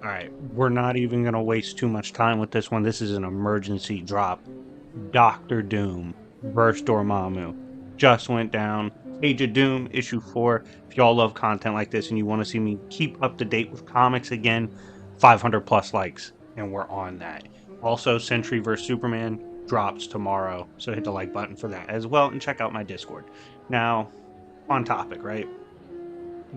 All right, we're not even going to waste too much time with this one. This is an emergency drop. Doctor Doom versus Dormammu just went down. Age of Doom, issue 4. If y'all love content like this and you want to see me keep up to date with comics again, 500 plus likes, and we're on that. Also, Sentry vs. Superman drops tomorrow, so hit the like button for that as well, and check out my Discord. Now, on topic, right?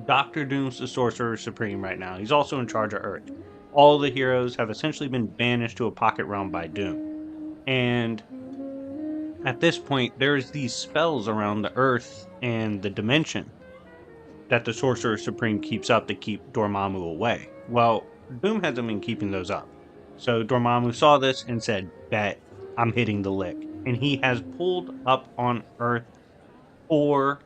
Doctor Doom's the Sorcerer Supreme right now. He's also in charge of Earth. All the heroes have essentially been banished to a pocket realm by Doom. And at this point, there's these spells around the Earth and the dimension that the Sorcerer Supreme keeps up to keep Dormammu away. Well, Doom hasn't been keeping those up. So Dormammu saw this and said, bet, I'm hitting the lick. And he has pulled up on Earth for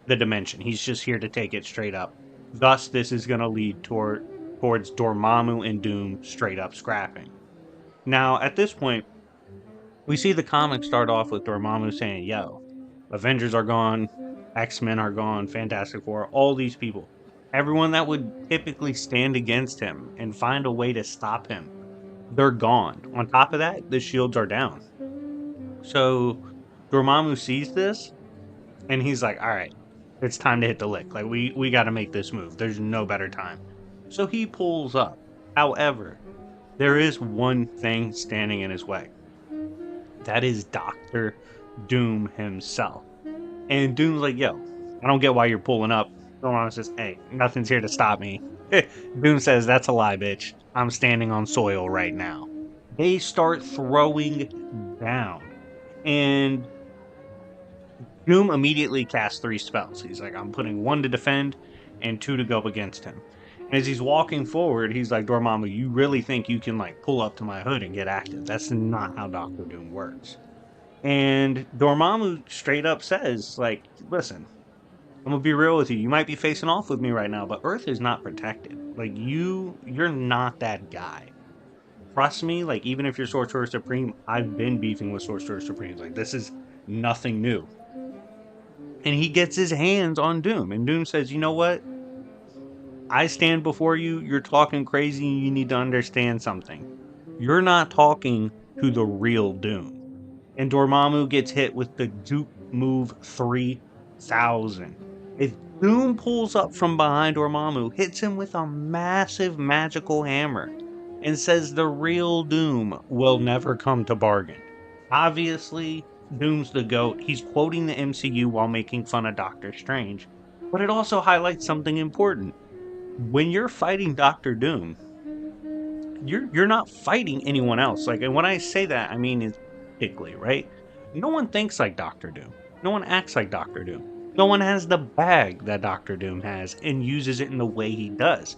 the dimension. He's just here to take it straight up. Thus, this is going to lead towards Dormammu and Doom straight up scrapping. Now, at this point, we see the comic start off with Dormammu saying, yo, Avengers are gone, X-Men are gone, Fantastic Four, all these people. Everyone that would typically stand against him and find a way to stop him, they're gone. On top of that, the shields are down. So Dormammu sees this, and he's like, all right, it's time to hit the lick. Like, we got to make this move. There's no better time. So he pulls up. However, there is one thing standing in his way. That is Doctor Doom himself. And Doom's like, yo, I don't get why you're pulling up. Dormammu says, hey, nothing's here to stop me. Doom says, that's a lie, bitch. I'm standing on soil right now. They start throwing down. And Doom immediately casts 3 spells. He's like, I'm putting 1 to defend and 2 to go up against him. And as he's walking forward, he's like, Dormammu, you really think you can like pull up to my hood and get active? That's not how Doctor Doom works. And Dormammu straight up says, like, listen, I'm gonna be real with you. You might be facing off with me right now, but Earth is not protected. Like, you're not that guy. Trust me, like, even if you're Sorcerer Supreme, I've been beefing with Sorcerer Supremes. Like, this is nothing new. And he gets his hands on Doom. And Doom says, you know what? I stand before you. You're talking crazy. You need to understand something. You're not talking to the real Doom. And Dormammu gets hit with the Duke Move 3000. If Doom pulls up from behind Dormammu, hits him with a massive magical hammer, and says the real Doom will never come to bargain. Obviously, Doom's the GOAT. He's quoting the MCU while making fun of Doctor Strange. But it also highlights something important. When you're fighting Doctor Doom, you're not fighting anyone else. Like, and when I say that, I mean it's particularly, right? No one thinks like Doctor Doom. No one acts like Doctor Doom. No one has the bag that Doctor Doom has and uses it in the way he does.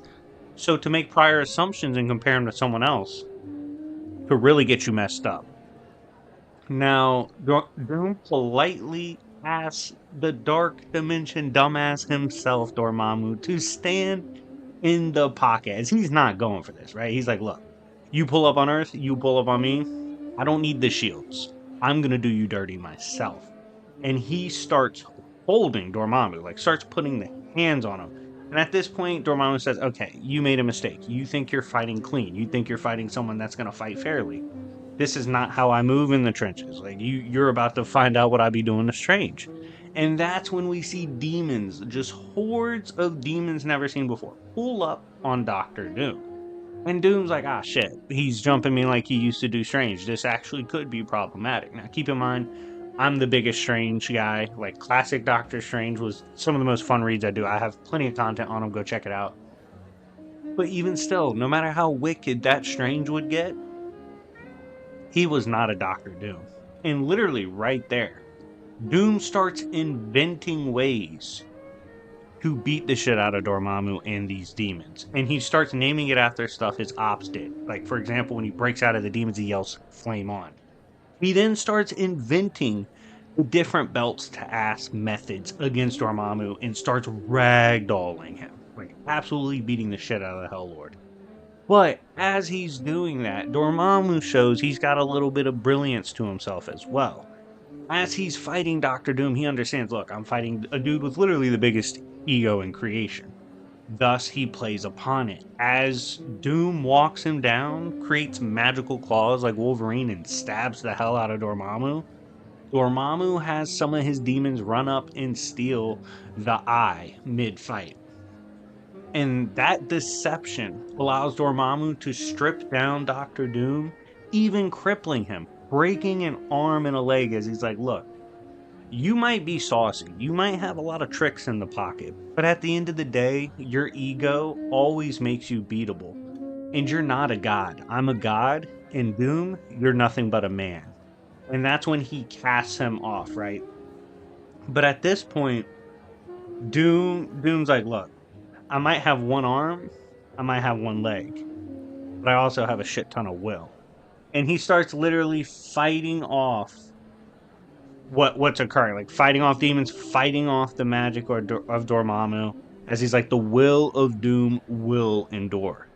So to make prior assumptions and compare him to someone else could really get you messed up. Now, Doom politely asks the Dark Dimension dumbass himself, Dormammu, to stand in the pocket, as he's not going for this, right? He's like, look, you pull up on Earth, you pull up on me. I don't need the shields. I'm going to do you dirty myself. And he starts holding Dormammu, like starts putting the hands on him. And at this point, Dormammu says, okay, you made a mistake. You think you're fighting clean. You think you're fighting someone that's going to fight fairly. This is not how I move in the trenches. Like, you're about to find out what I be doing to Strange. And that's when we see demons, just hordes of demons never seen before, pull up on Doctor Doom. And Doom's like, ah, shit, he's jumping me like he used to do Strange. This actually could be problematic. Now, keep in mind, I'm the biggest Strange guy. Like, classic Doctor Strange was some of the most fun reads I do. I have plenty of content on him. Go check it out. But even still, no matter how wicked that Strange would get, he was not a Doctor Doom. And literally right there, Doom starts inventing ways to beat the shit out of Dormammu and these demons. And he starts naming it after stuff his ops did. Like, for example, when he breaks out of the demons, he yells, flame on. He then starts inventing the different belts to ass methods against Dormammu and starts ragdolling him. Like, absolutely beating the shit out of the Hell Lord. But as he's doing that, Dormammu shows he's got a little bit of brilliance to himself as well. As he's fighting Doctor Doom, he understands, look, I'm fighting a dude with literally the biggest ego in creation. Thus, he plays upon it. As Doom walks him down, creates magical claws like Wolverine, and stabs the hell out of Dormammu. Dormammu has some of his demons run up and steal the eye mid fight. And that deception allows Dormammu to strip down Doctor Doom, even crippling him, breaking an arm and a leg as he's like, look, you might be saucy, you might have a lot of tricks in the pocket, but at the end of the day, your ego always makes you beatable. And you're not a god. I'm a god, and Doom, you're nothing but a man. And that's when he casts him off, right? But at this point, Doom's like, look, I might have one arm, I might have one leg, but I also have a shit ton of will. And he starts literally fighting off what's occurring, like fighting off demons, fighting off the magic of Dormammu, as he's like, the will of Doom will endure.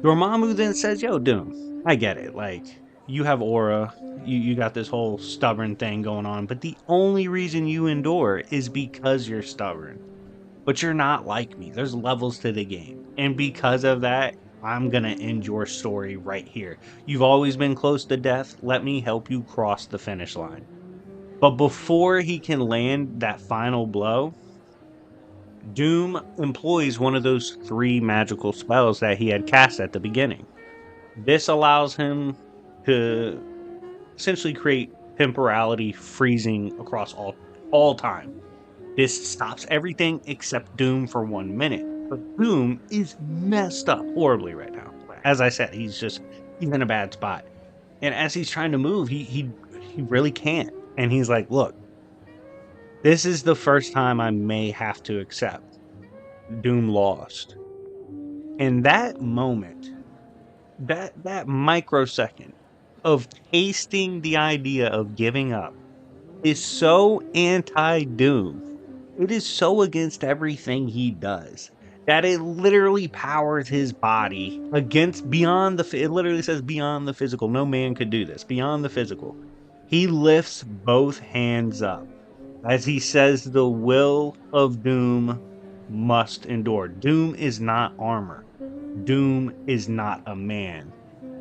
Dormammu then says, yo, Doom, I get it. Like, you have aura, you got this whole stubborn thing going on, but the only reason you endure is because you're stubborn. But you're not like me. There's levels to the game. And because of that, I'm going to end your story right here. You've always been close to death. Let me help you cross the finish line. But before he can land that final blow, Doom employs one of those 3 magical spells that he had cast at the beginning. This allows him to essentially create temporality freezing across all time. This stops everything except Doom for 1 minute. But Doom is messed up horribly right now. As I said, he's in a bad spot. And as he's trying to move, he really can't. And he's like, look, this is the first time I may have to accept Doom lost. And that moment, that microsecond of tasting the idea of giving up is so anti-Doom. It is so against everything he does that it literally powers his body against beyond it literally says beyond the physical. No man could do this. Beyond the physical. He lifts both hands up as he says the will of Doom must endure. Doom is not armor. Doom is not a man.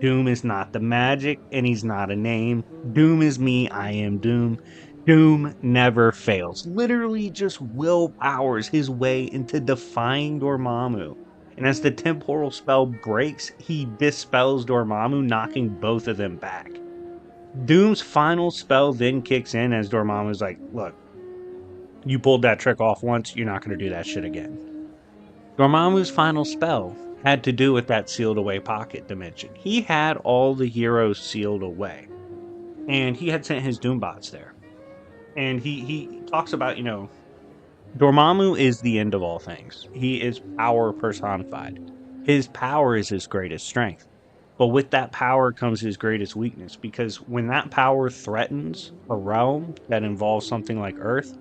Doom is not the magic, and he's not a name. Doom is me, I am Doom. Doom never fails. Literally just willpowers his way into defying Dormammu. And as the temporal spell breaks, he dispels Dormammu, knocking both of them back. Doom's final spell then kicks in as Dormammu's like, look, you pulled that trick off once, you're not going to do that shit again. Dormammu's final spell had to do with that sealed away pocket dimension. He had all the heroes sealed away, and he had sent his Doombots there. And he talks about, Dormammu is the end of all things. He is power personified. His power is his greatest strength. But with that power comes his greatest weakness, because when that power threatens a realm that involves something like Earth,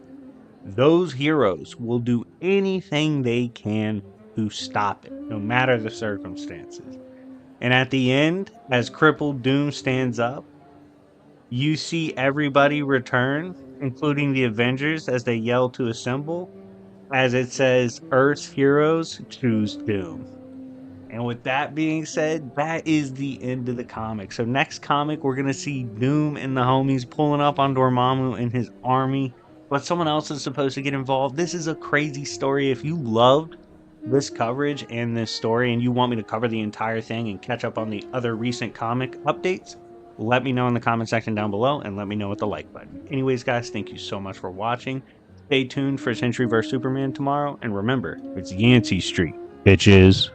those heroes will do anything they can to stop it, no matter the circumstances. And at the end, as crippled Doom stands up, you see everybody return, including the Avengers, as they yell to assemble, as it says, Earth's heroes choose Doom. And with that being said, that is the end of the comic. So next comic, we're going to see Doom and the homies pulling up on Dormammu and his army, but someone else is supposed to get involved. This is a crazy story. If you loved this coverage and this story and you want me to cover the entire thing and catch up on the other recent comic updates, let me know in the comment section down below and let me know with the like button. Anyways, guys, thank you so much for watching. Stay tuned for Century vs. Superman tomorrow. And remember, it's Yancey Street, bitches.